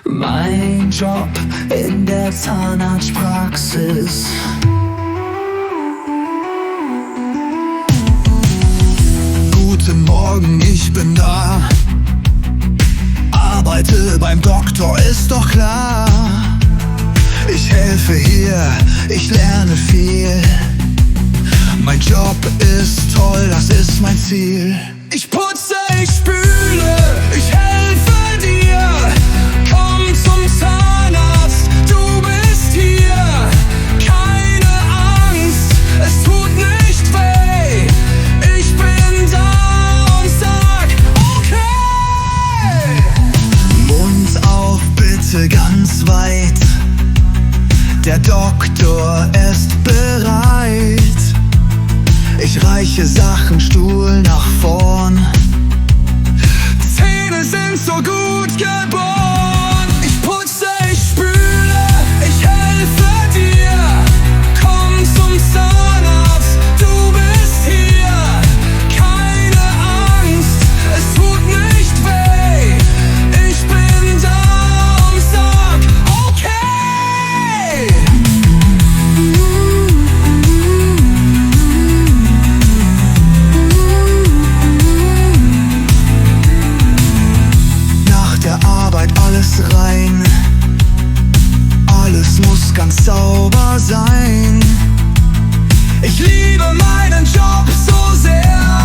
Mein Job in der Zahnarztpraxis. Guten Morgen, ich bin da. Arbeite beim Doktor, ist doch klar. Ich helfe hier, ich lerne viel. Mein Job ist toll, das ist mein Ziel. Ich putze, ich spüle, ich helfe dir. Komm zum Zahnarzt, du bist hier. Keine Angst, es tut nicht weh. Ich bin da und sag okay. Mund auf, bitte ganz weit. Der Doktor ist bereit. Ich reiche Sachen, Stuhl nach vorn. Zähne sind so gut geboren. Ich putze, ich spüle, ich helfe dir. Komm zum Zahnarzt, du bist hier. Keine Angst, es tut nicht weh. Ich bin da und sag okay. Alles rein, alles muss ganz sauber sein. Ich liebe meinen Job so sehr.